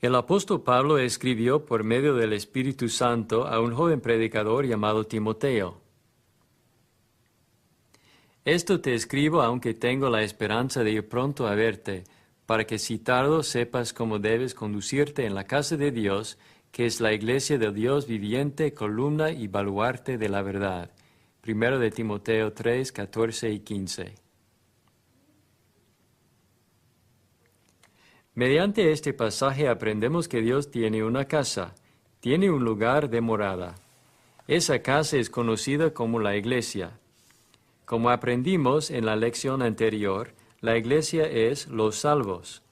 El apóstol Pablo escribió por medio del Espíritu Santo a un joven predicador llamado Timoteo. Esto te escribo aunque tengo la esperanza de ir pronto a verte, para que si tardo sepas cómo debes conducirte en la casa de Dios, que es la iglesia del Dios viviente, columna y baluarte de la verdad. 1 de Timoteo 3, 14 y 15. Mediante este pasaje aprendemos que Dios tiene una casa, tiene un lugar de morada. Esa casa es conocida como la iglesia. Como aprendimos en la lección anterior, la iglesia es los salvos.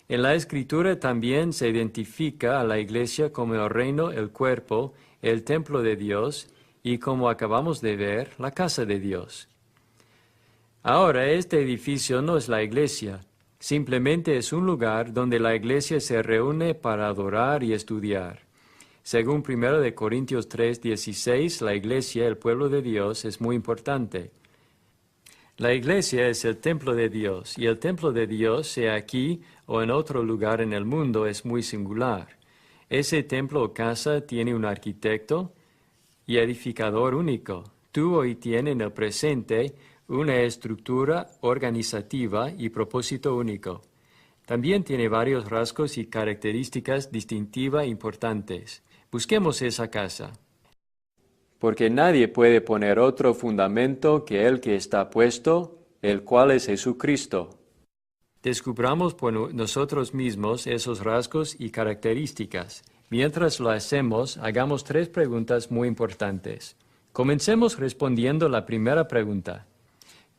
En la Escritura también se identifica a la iglesia como el reino, el cuerpo, el templo de Dios y, como acabamos de ver, la casa de Dios. Ahora, este edificio no es la iglesia. Simplemente es un lugar donde la iglesia se reúne para adorar y estudiar. Según 1 de Corintios 3:16, la iglesia, el pueblo de Dios, es muy importante. La iglesia es el templo de Dios, y el templo de Dios, sea aquí o en otro lugar en el mundo, es muy singular. Ese templo o casa tiene un arquitecto y edificador único. Tuvo y tiene en el presente una estructura organizativa y propósito único. También tiene varios rasgos y características distintivas importantes. Busquemos esa casa. Porque nadie puede poner otro fundamento que el que está puesto, el cual es Jesucristo. Descubramos por nosotros mismos esos rasgos y características. Mientras lo hacemos, hagamos 3 preguntas muy importantes. Comencemos respondiendo la primera pregunta.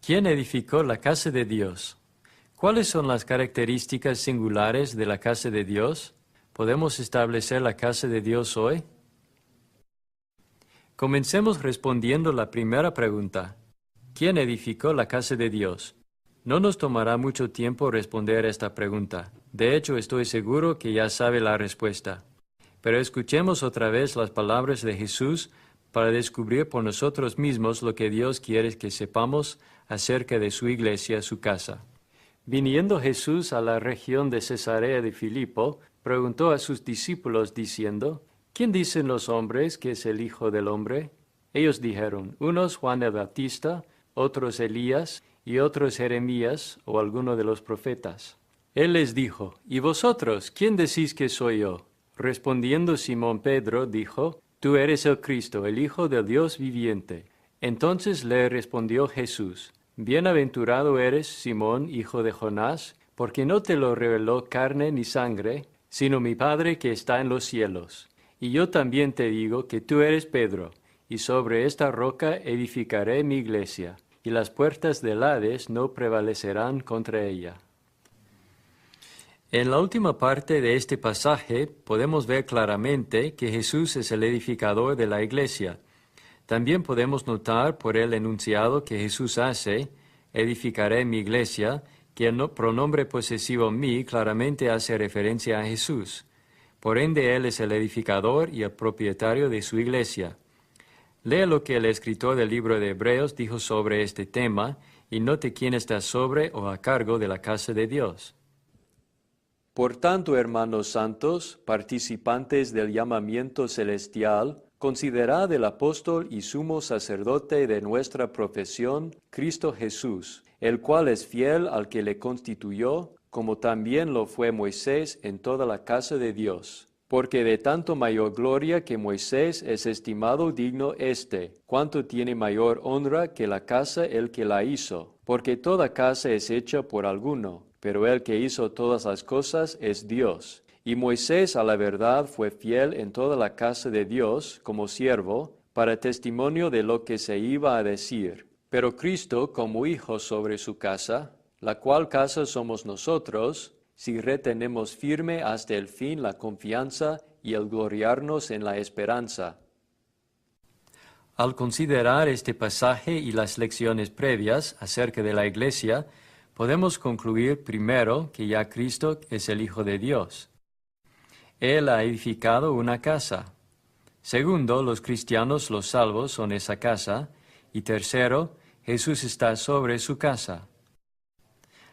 ¿Quién edificó la casa de Dios? ¿Cuáles son las características singulares de la casa de Dios? ¿Podemos establecer la casa de Dios hoy? Comencemos respondiendo la primera pregunta. ¿Quién edificó la casa de Dios? No nos tomará mucho tiempo responder esta pregunta. De hecho, estoy seguro que ya sabe la respuesta. Pero escuchemos otra vez las palabras de Jesús para descubrir por nosotros mismos lo que Dios quiere que sepamos acerca de su iglesia, su casa. Viniendo Jesús a la región de Cesarea de Filipo, preguntó a sus discípulos diciendo, ¿quién dicen los hombres que es el Hijo del Hombre? Ellos dijeron, unos Juan el Bautista, otros Elías, y otros Jeremías o alguno de los profetas. Él les dijo, ¿y vosotros, quién decís que soy yo? Respondiendo Simón Pedro, dijo, tú eres el Cristo, el Hijo del Dios viviente. Entonces le respondió Jesús, bienaventurado eres, Simón, hijo de Jonás, porque no te lo reveló carne ni sangre, sino mi Padre que está en los cielos. Y yo también te digo que tú eres Pedro, y sobre esta roca edificaré mi iglesia, y las puertas del Hades no prevalecerán contra ella. En la última parte de este pasaje podemos ver claramente que Jesús es el edificador de la iglesia. También podemos notar por el enunciado que Jesús hace, edificaré mi iglesia, que el pronombre posesivo mi claramente hace referencia a Jesús. Por ende, Él es el edificador y el propietario de su iglesia. Lea lo que el escritor del libro de Hebreos dijo sobre este tema y note quién está sobre o a cargo de la casa de Dios. Por tanto, hermanos santos, participantes del llamamiento celestial, considerad el apóstol y sumo sacerdote de nuestra profesión, Cristo Jesús, el cual es fiel al que le constituyó, como también lo fue Moisés en toda la casa de Dios. Porque de tanto mayor gloria que Moisés es estimado digno cuanto tiene mayor honra que la casa el que la hizo. Porque toda casa es hecha por alguno, pero el que hizo todas las cosas es Dios. Y Moisés a la verdad fue fiel en toda la casa de Dios como siervo, para testimonio de lo que se iba a decir. Pero Cristo como hijo sobre su casa, la cual casa somos nosotros, si retenemos firme hasta el fin la confianza y el gloriarnos en la esperanza. Al considerar este pasaje y las lecciones previas acerca de la iglesia, podemos concluir primero que ya Cristo es el Hijo de Dios. Él ha edificado una casa. Segundo, los cristianos, los salvos, son esa casa. Y tercero, Jesús está sobre su casa.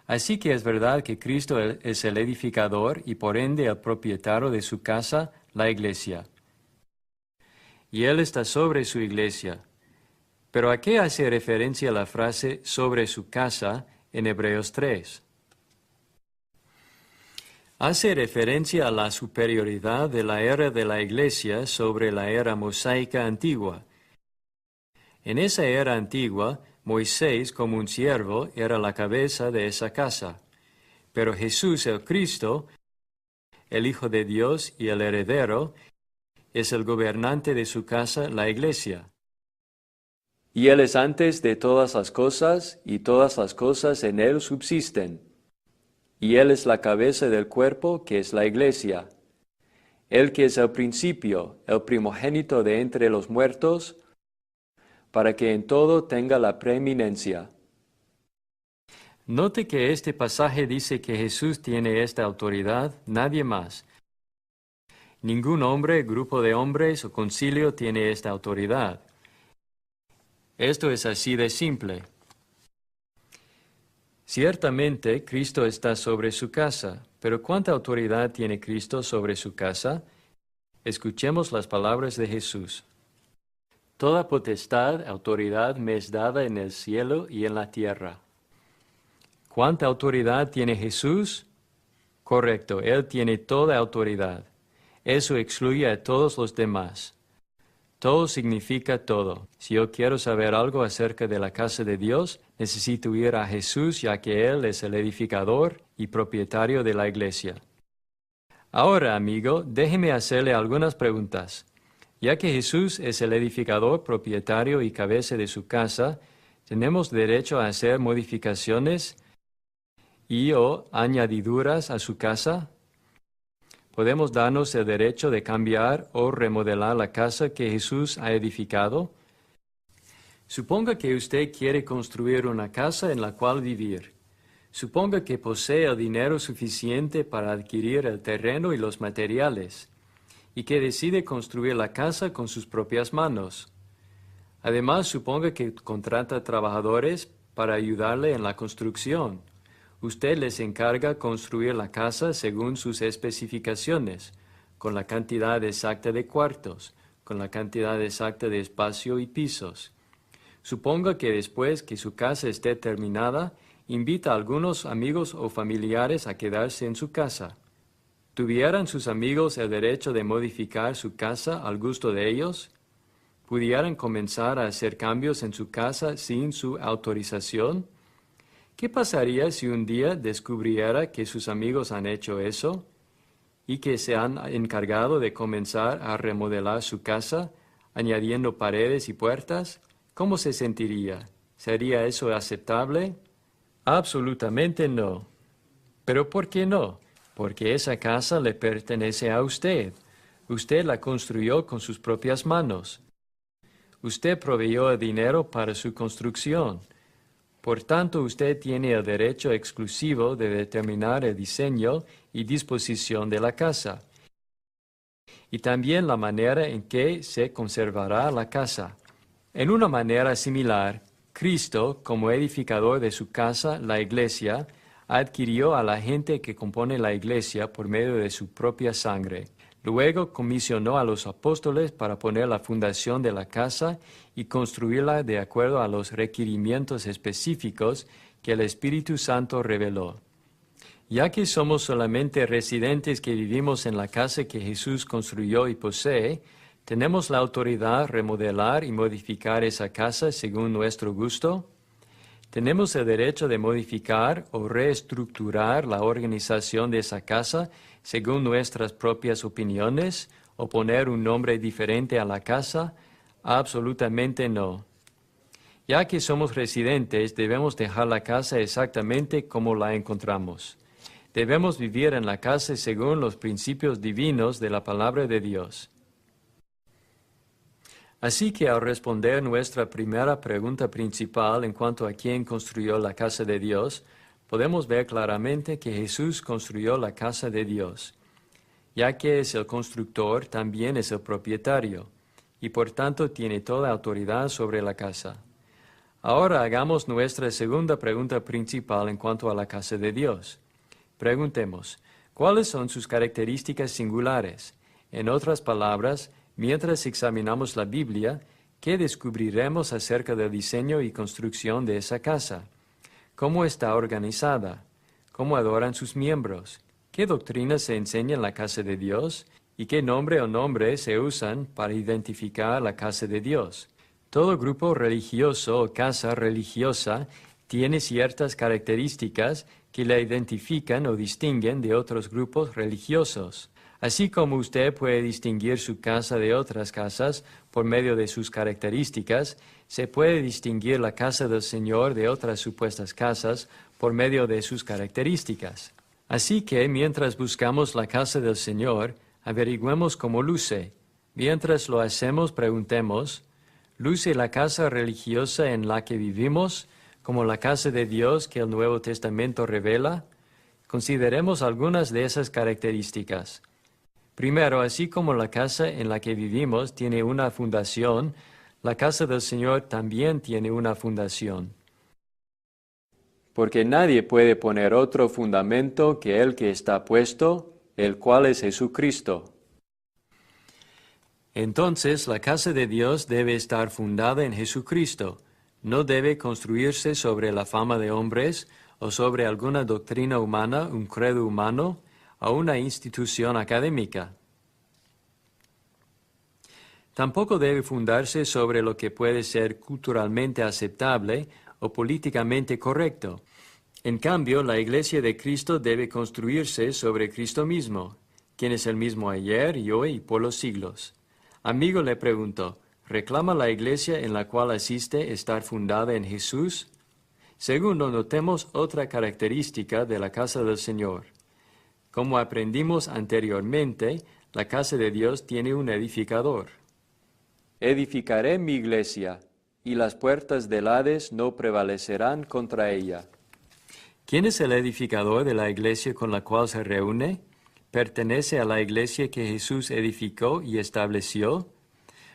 Así que es verdad que Cristo es el edificador y por ende el propietario de su casa, la iglesia. Y Él está sobre su iglesia. Pero ¿a qué hace referencia la frase sobre su casa en Hebreos 3? Hace referencia a la superioridad de la era de la iglesia sobre la era mosaica antigua. En esa era antigua, Moisés, como un siervo, era la cabeza de esa casa. Pero Jesús, el Cristo, el Hijo de Dios y el heredero, es el gobernante de su casa, la iglesia. Y Él es antes de todas las cosas, y todas las cosas en Él subsisten. Y Él es la cabeza del cuerpo, que es la iglesia. Él que es el principio, el primogénito de entre los muertos, para que en todo tenga la preeminencia. Note que este pasaje dice que Jesús tiene esta autoridad, nadie más. Ningún hombre, grupo de hombres o concilio tiene esta autoridad. Esto es así de simple. Ciertamente, Cristo está sobre su casa, pero ¿cuánta autoridad tiene Cristo sobre su casa? Escuchemos las palabras de Jesús. Toda potestad, autoridad me es dada en el cielo y en la tierra. ¿Cuánta autoridad tiene Jesús? Correcto, Él tiene toda autoridad. Eso excluye a todos los demás. Todo significa todo. Si yo quiero saber algo acerca de la casa de Dios, necesito ir a Jesús, ya que Él es el edificador y propietario de la iglesia. Ahora, amigo, déjeme hacerle algunas preguntas. Ya que Jesús es el edificador, propietario y cabeza de su casa, ¿tenemos derecho a hacer modificaciones y o añadiduras a su casa? ¿Podemos darnos el derecho de cambiar o remodelar la casa que Jesús ha edificado? Suponga que usted quiere construir una casa en la cual vivir. Suponga que posee el dinero suficiente para adquirir el terreno y los materiales, y que decide construir la casa con sus propias manos. Además, suponga que contrata trabajadores para ayudarle en la construcción. Usted les encarga construir la casa según sus especificaciones, con la cantidad exacta de cuartos, con la cantidad exacta de espacio y pisos. Suponga que después que su casa esté terminada, invita a algunos amigos o familiares a quedarse en su casa. ¿Tuvieran sus amigos el derecho de modificar su casa al gusto de ellos? ¿Pudieran comenzar a hacer cambios en su casa sin su autorización? ¿Qué pasaría si un día descubriera que sus amigos han hecho eso y que se han encargado de comenzar a remodelar su casa, añadiendo paredes y puertas? ¿Cómo se sentiría? ¿Sería eso aceptable? Absolutamente no. ¿Pero por qué no? Porque esa casa le pertenece a usted. Usted la construyó con sus propias manos. Usted proveyó el dinero para su construcción. Por tanto, usted tiene el derecho exclusivo de determinar el diseño y disposición de la casa, y también la manera en que se conservará la casa. En una manera similar, Cristo, como edificador de su casa, la iglesia, adquirió a la gente que compone la iglesia por medio de su propia sangre. Luego comisionó a los apóstoles para poner la fundación de la casa y construirla de acuerdo a los requerimientos específicos que el Espíritu Santo reveló. Ya que somos solamente residentes que vivimos en la casa que Jesús construyó y posee, ¿tenemos la autoridad de remodelar y modificar esa casa según nuestro gusto? ¿Tenemos el derecho de modificar o reestructurar la organización de esa casa según nuestras propias opiniones o poner un nombre diferente a la casa? Absolutamente no. Ya que somos residentes, debemos dejar la casa exactamente como la encontramos. Debemos vivir en la casa según los principios divinos de la palabra de Dios. Así que al responder nuestra primera pregunta principal en cuanto a quién construyó la casa de Dios, podemos ver claramente que Jesús construyó la casa de Dios. Ya que es el constructor, también es el propietario, y por tanto tiene toda autoridad sobre la casa. Ahora hagamos nuestra segunda pregunta principal en cuanto a la casa de Dios. Preguntemos, ¿cuáles son sus características singulares? En otras palabras, mientras examinamos la Biblia, ¿qué descubriremos acerca del diseño y construcción de esa casa? ¿Cómo está organizada? ¿Cómo adoran sus miembros? ¿Qué doctrinas se enseña en la casa de Dios? ¿Y qué nombre o nombres se usan para identificar la casa de Dios? Todo grupo religioso o casa religiosa tiene ciertas características que la identifican o distinguen de otros grupos religiosos. Así como usted puede distinguir su casa de otras casas por medio de sus características, se puede distinguir la casa del Señor de otras supuestas casas por medio de sus características. Así que, mientras buscamos la casa del Señor, averigüemos cómo luce. Mientras lo hacemos, preguntemos, ¿luce la casa religiosa en la que vivimos como la casa de Dios que el Nuevo Testamento revela? Consideremos algunas de esas características. Primero, así como la casa en la que vivimos tiene una fundación, la casa del Señor también tiene una fundación. Porque nadie puede poner otro fundamento que el que está puesto, el cual es Jesucristo. Entonces, la casa de Dios debe estar fundada en Jesucristo. No debe construirse sobre la fama de hombres o sobre alguna doctrina humana, un credo humano o una institución académica. Tampoco debe fundarse sobre lo que puede ser culturalmente aceptable o políticamente correcto. En cambio, la Iglesia de Cristo debe construirse sobre Cristo mismo, quien es el mismo ayer y hoy y por los siglos. Amigo, le pregunto, ¿reclama la Iglesia en la cual asiste estar fundada en Jesús? Segundo, notemos otra característica de la casa del Señor. Como aprendimos anteriormente, la casa de Dios tiene un edificador. Edificaré mi iglesia, y las puertas del Hades no prevalecerán contra ella. ¿Quién es el edificador de la iglesia con la cual se reúne? ¿Pertenece a la iglesia que Jesús edificó y estableció?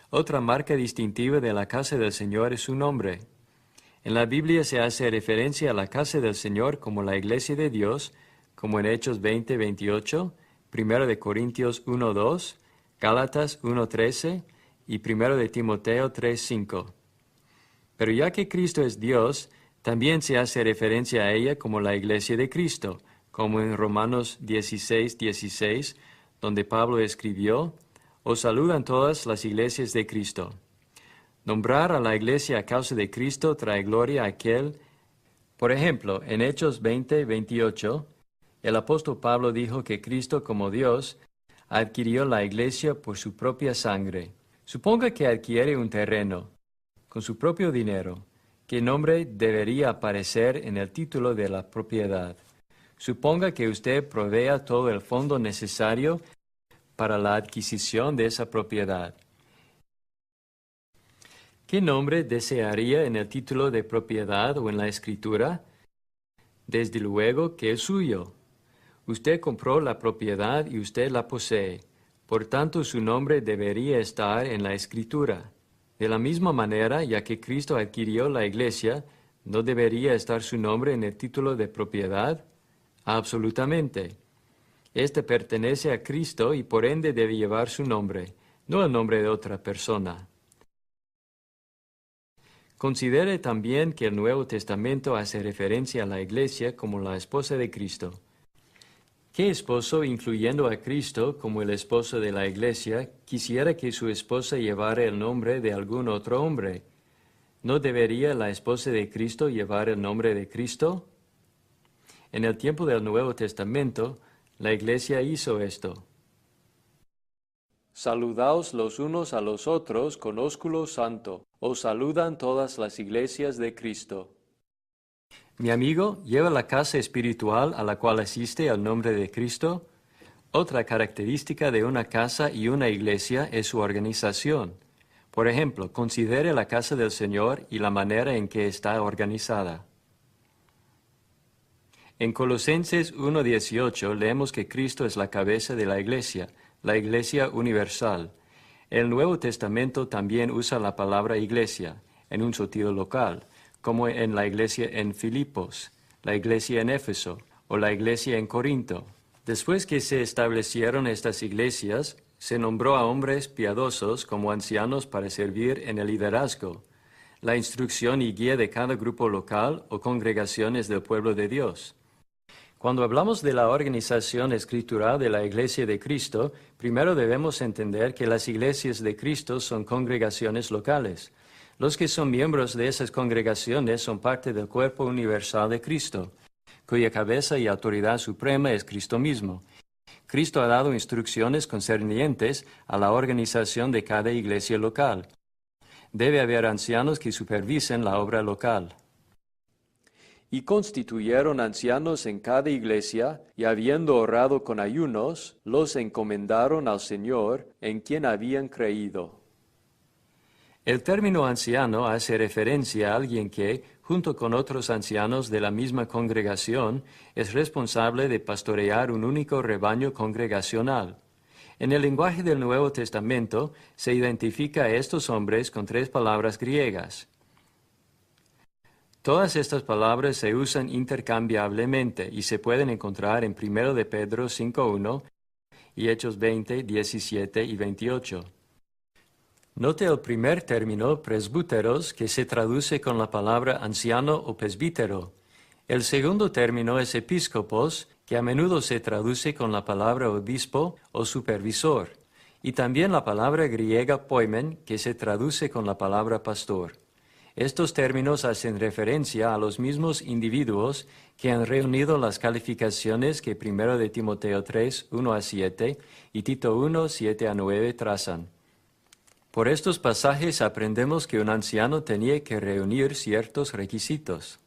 Otra marca distintiva de la casa del Señor es su nombre. En la Biblia se hace referencia a la casa del Señor como la iglesia de Dios, como en Hechos 20:28, 1 de Corintios 1:2, Gálatas 1:13 y 1 de Timoteo 3:5. Pero ya que Cristo es Dios, también se hace referencia a ella como la iglesia de Cristo, como en Romanos 16:16, donde Pablo escribió, «Os saludan todas las iglesias de Cristo». Nombrar a la iglesia a causa de Cristo trae gloria a aquel. Por ejemplo, en Hechos 20:28, el apóstol Pablo dijo que Cristo como Dios adquirió la iglesia por su propia sangre. Suponga que adquiere un terreno con su propio dinero. ¿Qué nombre debería aparecer en el título de la propiedad? Suponga que usted provea todo el fondo necesario para la adquisición de esa propiedad. ¿Qué nombre desearía en el título de propiedad o en la escritura? Desde luego que es suyo. Usted compró la propiedad y usted la posee. Por tanto, su nombre debería estar en la escritura. De la misma manera, ya que Cristo adquirió la iglesia, ¿no debería estar su nombre en el título de propiedad? Absolutamente. Este pertenece a Cristo y por ende debe llevar su nombre, no el nombre de otra persona. Considere también que el Nuevo Testamento hace referencia a la iglesia como la esposa de Cristo. ¿Qué esposo, incluyendo a Cristo como el esposo de la iglesia, quisiera que su esposa llevara el nombre de algún otro hombre? ¿No debería la esposa de Cristo llevar el nombre de Cristo? En el tiempo del Nuevo Testamento, la iglesia hizo esto. Saludaos los unos a los otros con ósculo santo. Os saludan todas las iglesias de Cristo. Mi amigo, ¿lleva la casa espiritual a la cual asiste al nombre de Cristo? Otra característica de una casa y una iglesia es su organización. Por ejemplo, considere la casa del Señor y la manera en que está organizada. En Colosenses 1:18 leemos que Cristo es la cabeza de la iglesia universal. El Nuevo Testamento también usa la palabra iglesia, en un sentido local, como en la iglesia en Filipos, la iglesia en Éfeso o la iglesia en Corinto. Después que se establecieron estas iglesias, se nombró a hombres piadosos como ancianos para servir en el liderazgo, la instrucción y guía de cada grupo local o congregaciones del pueblo de Dios. Cuando hablamos de la organización escritural de la Iglesia de Cristo, primero debemos entender que las iglesias de Cristo son congregaciones locales. Los que son miembros de esas congregaciones son parte del cuerpo universal de Cristo, cuya cabeza y autoridad suprema es Cristo mismo. Cristo ha dado instrucciones concernientes a la organización de cada iglesia local. Debe haber ancianos que supervisen la obra local. Y constituyeron ancianos en cada iglesia, y habiendo orado con ayunos, los encomendaron al Señor, en quien habían creído. El término anciano hace referencia a alguien que, junto con otros ancianos de la misma congregación, es responsable de pastorear un único rebaño congregacional. En el lenguaje del Nuevo Testamento se identifica a estos hombres con 3 palabras griegas. Todas estas palabras se usan intercambiablemente y se pueden encontrar en 1 de Pedro 5:1 y Hechos 20, 17 y 28. Note el primer término, presbúteros, que se traduce con la palabra anciano o presbítero. El segundo término es episcopos, que a menudo se traduce con la palabra obispo o supervisor, y también la palabra griega poimen, que se traduce con la palabra pastor. Estos términos hacen referencia a los mismos individuos que han reunido las calificaciones que 1 de Timoteo 3, 1 a 7 y Tito 1, 7 a 9 trazan. Por estos pasajes aprendemos que un anciano tenía que reunir ciertos requisitos.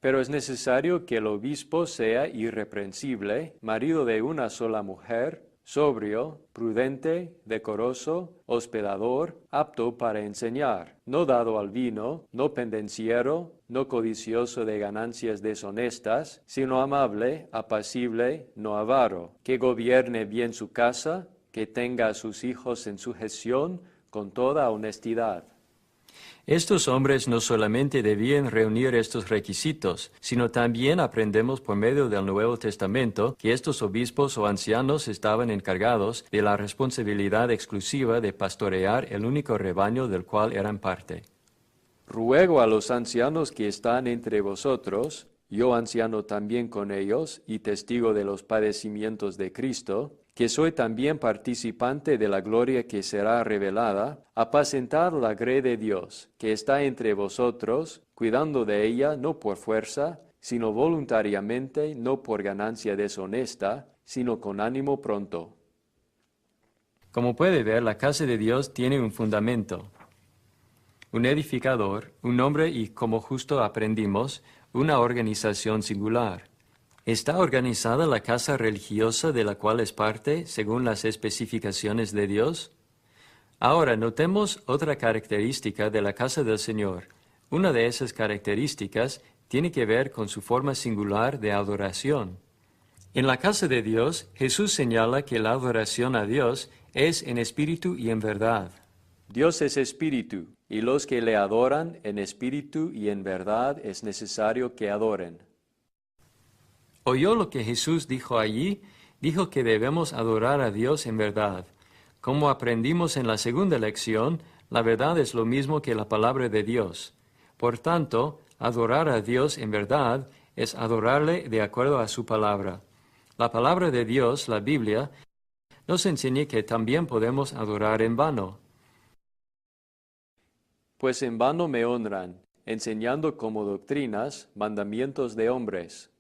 Pero es necesario que el obispo sea irreprensible, marido de una sola mujer, sobrio, prudente, decoroso, hospedador, apto para enseñar, no dado al vino, no pendenciero, no codicioso de ganancias deshonestas, sino amable, apacible, no avaro, que gobierne bien su casa, que tenga a sus hijos en sujeción con toda honestidad. Estos hombres no solamente debían reunir estos requisitos, sino también aprendemos por medio del Nuevo Testamento que estos obispos o ancianos estaban encargados de la responsabilidad exclusiva de pastorear el único rebaño del cual eran parte. Ruego a los ancianos que están entre vosotros, yo anciano también con ellos y testigo de los padecimientos de Cristo, que soy también participante de la gloria que será revelada, apacentad la grey de Dios, que está entre vosotros, cuidando de ella no por fuerza, sino voluntariamente, no por ganancia deshonesta, sino con ánimo pronto. Como puede ver, la casa de Dios tiene un fundamento, un edificador, un hombre y, como justo aprendimos, una organización singular. ¿Está organizada la casa religiosa de la cual es parte, según las especificaciones de Dios? Ahora, notemos otra característica de la casa del Señor. Una de esas características tiene que ver con su forma singular de adoración. En la casa de Dios, Jesús señala que la adoración a Dios es en espíritu y en verdad. Dios es espíritu, y los que le adoran en espíritu y en verdad es necesario que adoren. ¿Oyó lo que Jesús dijo allí? Dijo que debemos adorar a Dios en verdad. Como aprendimos en la segunda lección, la verdad es lo mismo que la palabra de Dios. Por tanto, adorar a Dios en verdad es adorarle de acuerdo a su palabra. La palabra de Dios, la Biblia, nos enseña que también podemos adorar en vano. Pues en vano me honran, enseñando como doctrinas mandamientos de hombres.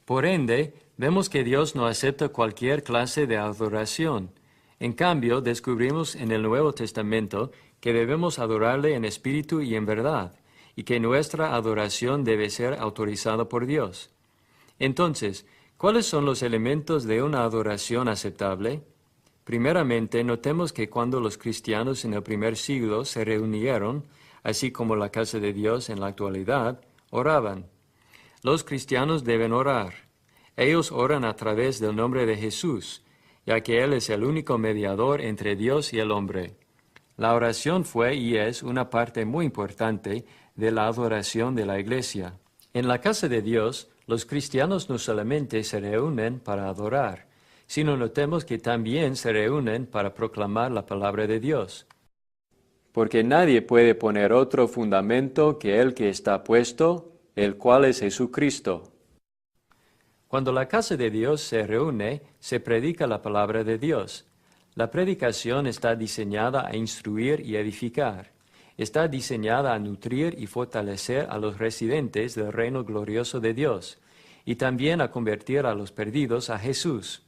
Por ende, vemos que Dios no acepta cualquier clase de adoración. En cambio, descubrimos en el Nuevo Testamento que debemos adorarle en espíritu y en verdad, y que nuestra adoración debe ser autorizada por Dios. Entonces, ¿cuáles son los elementos de una adoración aceptable? Primeramente, notemos que cuando los cristianos en el primer siglo se reunieron, así como la casa de Dios en la actualidad, oraban. Los cristianos deben orar. Ellos oran a través del nombre de Jesús, ya que Él es el único mediador entre Dios y el hombre. La oración fue y es una parte muy importante de la adoración de la Iglesia. En la casa de Dios, los cristianos no solamente se reúnen para adorar, sino notemos que también se reúnen para proclamar la palabra de Dios. Porque nadie puede poner otro fundamento que el que está puesto, el cual es Jesucristo. Cuando la casa de Dios se reúne, se predica la palabra de Dios. La predicación está diseñada a instruir y edificar. Está diseñada a nutrir y fortalecer a los residentes del reino glorioso de Dios, y también a convertir a los perdidos a Jesús.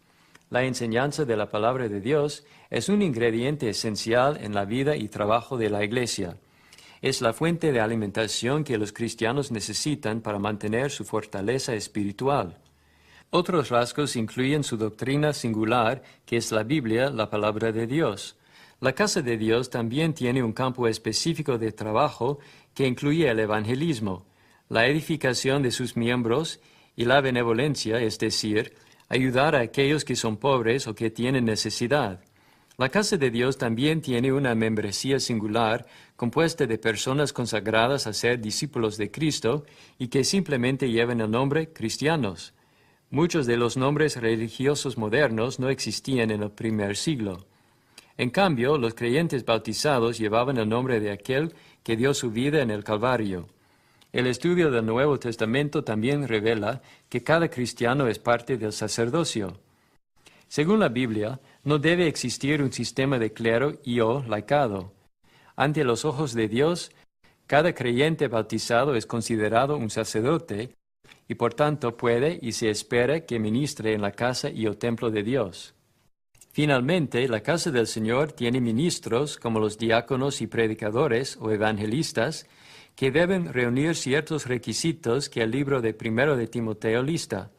La enseñanza de la palabra de Dios es un ingrediente esencial en la vida y trabajo de la Iglesia. Es la fuente de alimentación que los cristianos necesitan para mantener su fortaleza espiritual. Otros rasgos incluyen su doctrina singular, que es la Biblia, la palabra de Dios. La casa de Dios también tiene un campo específico de trabajo que incluye el evangelismo, la edificación de sus miembros y la benevolencia, es decir, ayudar a aquellos que son pobres o que tienen necesidad. La casa de Dios también tiene una membresía singular compuesta de personas consagradas a ser discípulos de Cristo y que simplemente llevan el nombre cristianos. Muchos de los nombres religiosos modernos no existían en el primer siglo. En cambio, los creyentes bautizados llevaban el nombre de aquel que dio su vida en el Calvario. El estudio del Nuevo Testamento también revela que cada cristiano es parte del sacerdocio. Según la Biblia, no debe existir un sistema de clero y o laicado. Ante los ojos de Dios, cada creyente bautizado es considerado un sacerdote y por tanto puede y se espera que ministre en la casa y o templo de Dios. Finalmente, la casa del Señor tiene ministros como los diáconos y predicadores o evangelistas que deben reunir ciertos requisitos que el libro de 1 de Timoteo lista.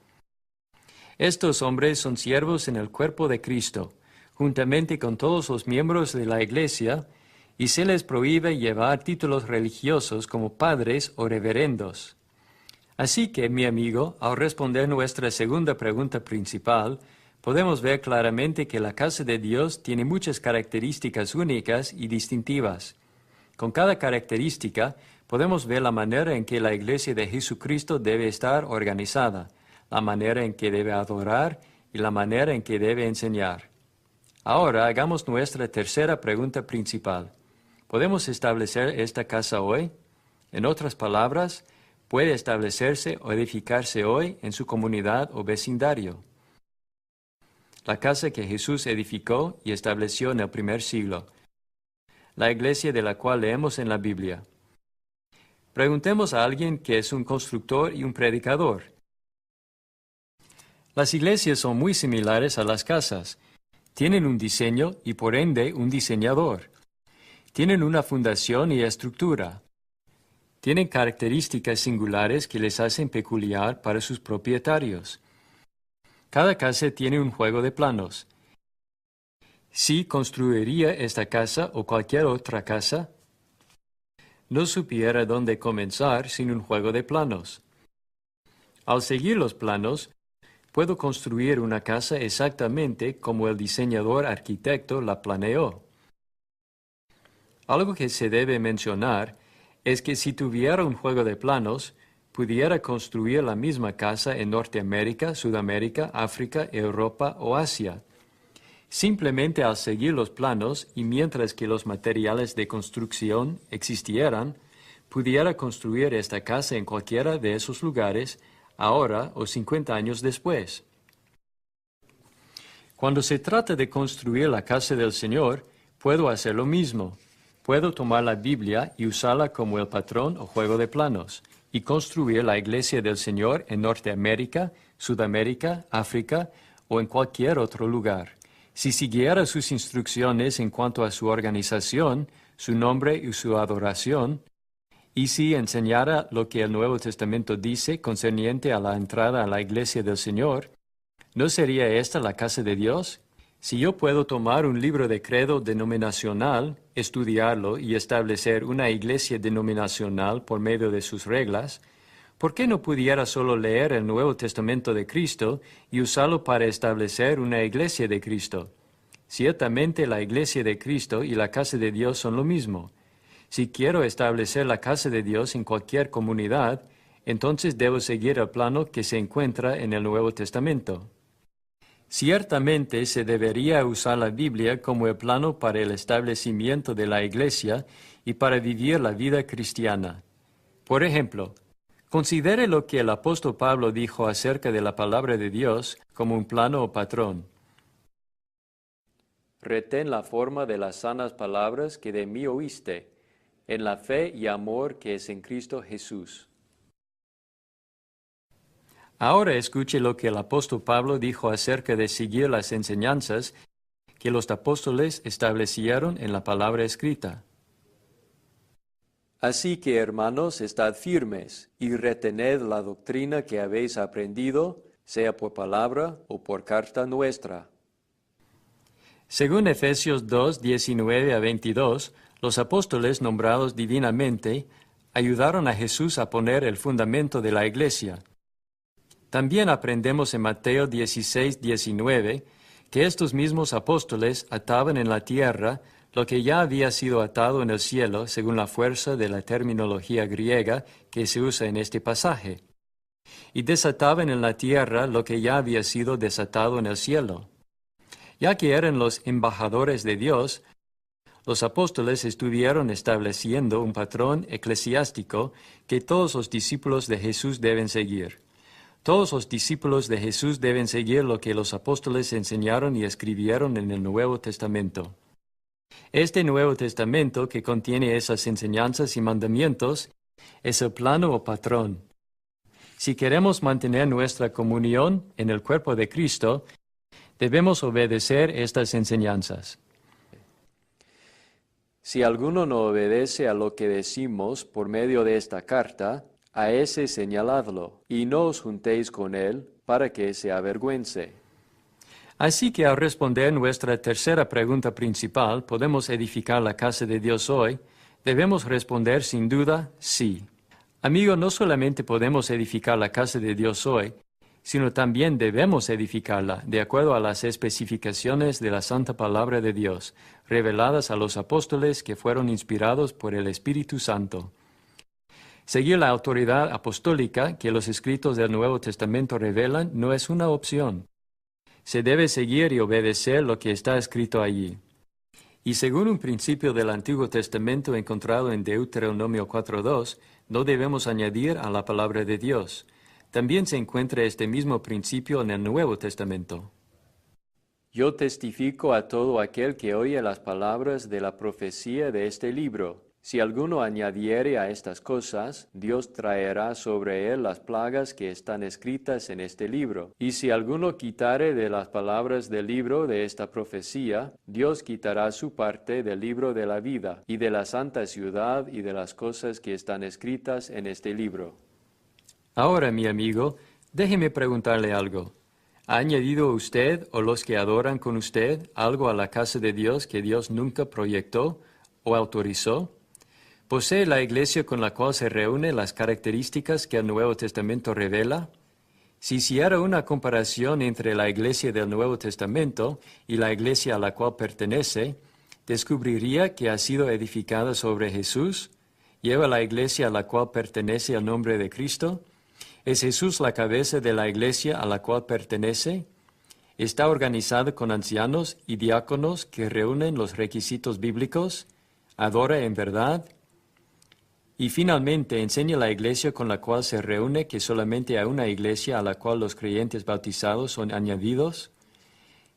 Estos hombres son siervos en el cuerpo de Cristo, juntamente con todos los miembros de la Iglesia, y se les prohíbe llevar títulos religiosos como padres o reverendos. Así que, mi amigo, al responder nuestra segunda pregunta principal, podemos ver claramente que la casa de Dios tiene muchas características únicas y distintivas. Con cada característica, podemos ver la manera en que la Iglesia de Jesucristo debe estar organizada, la manera en que debe adorar y la manera en que debe enseñar. Ahora hagamos nuestra tercera pregunta principal. ¿Podemos establecer esta casa hoy? En otras palabras, ¿puede establecerse o edificarse hoy en su comunidad o vecindario? La casa que Jesús edificó y estableció en el primer siglo. La iglesia de la cual leemos en la Biblia. Preguntemos a alguien que es un constructor y un predicador. Las iglesias son muy similares a las casas. Tienen un diseño y por ende un diseñador. Tienen una fundación y estructura. Tienen características singulares que les hacen peculiar para sus propietarios. Cada casa tiene un juego de planos. Si construiría esta casa o cualquier otra casa, no supiera dónde comenzar sin un juego de planos. Al seguir los planos, puedo construir una casa exactamente como el diseñador arquitecto la planeó. Algo que se debe mencionar es que si tuviera un juego de planos, pudiera construir la misma casa en Norteamérica, Sudamérica, África, Europa o Asia. Simplemente al seguir los planos y mientras que los materiales de construcción existieran, pudiera construir esta casa en cualquiera de esos lugares, ahora o 50 años después. Cuando se trata de construir la casa del Señor, puedo hacer lo mismo. Puedo tomar la Biblia y usarla como el patrón o juego de planos, y construir la iglesia del Señor en Norteamérica, Sudamérica, África o en cualquier otro lugar. Si siguiera sus instrucciones en cuanto a su organización, su nombre y su adoración, y si enseñara lo que el Nuevo Testamento dice concerniente a la entrada a la iglesia del Señor, ¿no sería esta la casa de Dios? Si yo puedo tomar un libro de credo denominacional, estudiarlo y establecer una iglesia denominacional por medio de sus reglas, ¿por qué no pudiera solo leer el Nuevo Testamento de Cristo y usarlo para establecer una iglesia de Cristo? Ciertamente la iglesia de Cristo y la casa de Dios son lo mismo. Si quiero establecer la casa de Dios en cualquier comunidad, entonces debo seguir el plano que se encuentra en el Nuevo Testamento. Ciertamente se debería usar la Biblia como el plano para el establecimiento de la iglesia y para vivir la vida cristiana. Por ejemplo, considere lo que el apóstol Pablo dijo acerca de la palabra de Dios como un plano o patrón. Retén la forma de las sanas palabras que de mí oíste, en la fe y amor que es en Cristo Jesús. Ahora escuche lo que el apóstol Pablo dijo acerca de seguir las enseñanzas que los apóstoles establecieron en la palabra escrita. Así que, hermanos, estad firmes y retened la doctrina que habéis aprendido, sea por palabra o por carta nuestra. Según Efesios 2, 19 a 22, los apóstoles nombrados divinamente ayudaron a Jesús a poner el fundamento de la iglesia. También aprendemos en Mateo 16, 19, que estos mismos apóstoles ataban en la tierra lo que ya había sido atado en el cielo, según la fuerza de la terminología griega que se usa en este pasaje, y desataban en la tierra lo que ya había sido desatado en el cielo. Ya que eran los embajadores de Dios, los apóstoles estuvieron estableciendo un patrón eclesiástico que todos los discípulos de Jesús deben seguir. Todos los discípulos de Jesús deben seguir lo que los apóstoles enseñaron y escribieron en el Nuevo Testamento. Este Nuevo Testamento, que contiene esas enseñanzas y mandamientos, es el plano o patrón. Si queremos mantener nuestra comunión en el cuerpo de Cristo, debemos obedecer estas enseñanzas. Si alguno no obedece a lo que decimos por medio de esta carta, a ese señaladlo, y no os juntéis con él, para que se avergüence. Así que al responder nuestra tercera pregunta principal, ¿podemos edificar la casa de Dios hoy?, debemos responder sin duda, sí. Amigo, no solamente podemos edificar la casa de Dios hoy, sino también debemos edificarla de acuerdo a las especificaciones de la Santa Palabra de Dios, reveladas a los apóstoles que fueron inspirados por el Espíritu Santo. Seguir la autoridad apostólica que los escritos del Nuevo Testamento revelan no es una opción. Se debe seguir y obedecer lo que está escrito allí. Y según un principio del Antiguo Testamento encontrado en Deuteronomio 4:2, no debemos añadir a la palabra de Dios. También se encuentra este mismo principio en el Nuevo Testamento. Yo testifico a todo aquel que oye las palabras de la profecía de este libro. Si alguno añadiere a estas cosas, Dios traerá sobre él las plagas que están escritas en este libro. Y si alguno quitare de las palabras del libro de esta profecía, Dios quitará su parte del libro de la vida, y de la santa ciudad, y de las cosas que están escritas en este libro. Ahora, mi amigo, déjeme preguntarle algo. ¿Ha añadido usted o los que adoran con usted algo a la casa de Dios que Dios nunca proyectó o autorizó? ¿Posee la iglesia con la cual se reúne las características que el Nuevo Testamento revela? Si hiciera una comparación entre la iglesia del Nuevo Testamento y la iglesia a la cual pertenece, descubriría que ha sido edificada sobre Jesús, lleva la iglesia a la cual pertenece el nombre de Cristo, ¿es Jesús la cabeza de la iglesia a la cual pertenece? ¿Está organizada con ancianos y diáconos que reúnen los requisitos bíblicos? ¿Adora en verdad? Y finalmente, ¿enseña la iglesia con la cual se reúne que solamente hay una iglesia a la cual los creyentes bautizados son añadidos?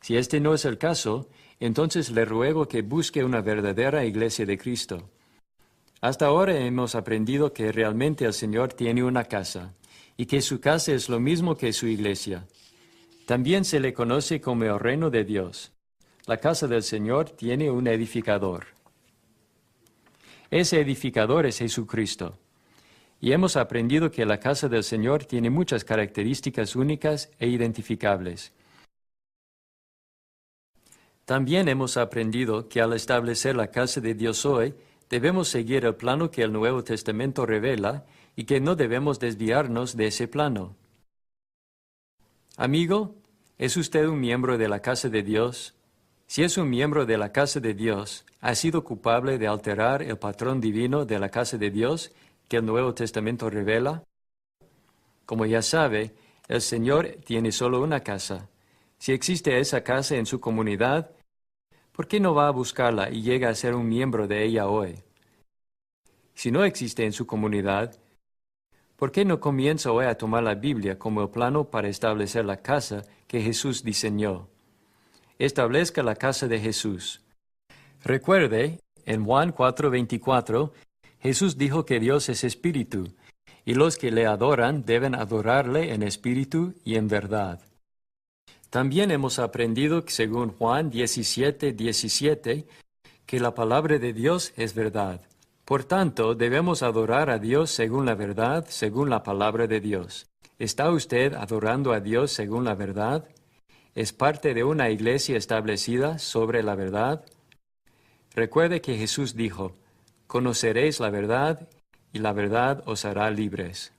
Si este no es el caso, entonces le ruego que busque una verdadera iglesia de Cristo. Hasta ahora hemos aprendido que realmente el Señor tiene una casa, y que su casa es lo mismo que su iglesia. También se le conoce como el reino de Dios. La casa del Señor tiene un edificador. Ese edificador es Jesucristo. Y hemos aprendido que la casa del Señor tiene muchas características únicas e identificables. También hemos aprendido que al establecer la casa de Dios hoy, debemos seguir el plano que el Nuevo Testamento revela y que no debemos desviarnos de ese plano. Amigo, ¿es usted un miembro de la casa de Dios? Si es un miembro de la casa de Dios, ¿ha sido culpable de alterar el patrón divino de la casa de Dios que el Nuevo Testamento revela? Como ya sabe, el Señor tiene solo una casa. Si existe esa casa en su comunidad, ¿por qué no va a buscarla y llega a ser un miembro de ella hoy? Si no existe en su comunidad, ¿por qué no comienza hoy a tomar la Biblia como el plano para establecer la casa que Jesús diseñó? Establezca la casa de Jesús. Recuerde, en Juan 4:24, Jesús dijo que Dios es espíritu, y los que le adoran deben adorarle en espíritu y en verdad. También hemos aprendido, según Juan 17:17, que la palabra de Dios es verdad. Por tanto, debemos adorar a Dios según la verdad, según la palabra de Dios. ¿Está usted adorando a Dios según la verdad? ¿Es parte de una iglesia establecida sobre la verdad? Recuerde que Jesús dijo, «Conoceréis la verdad, y la verdad os hará libres».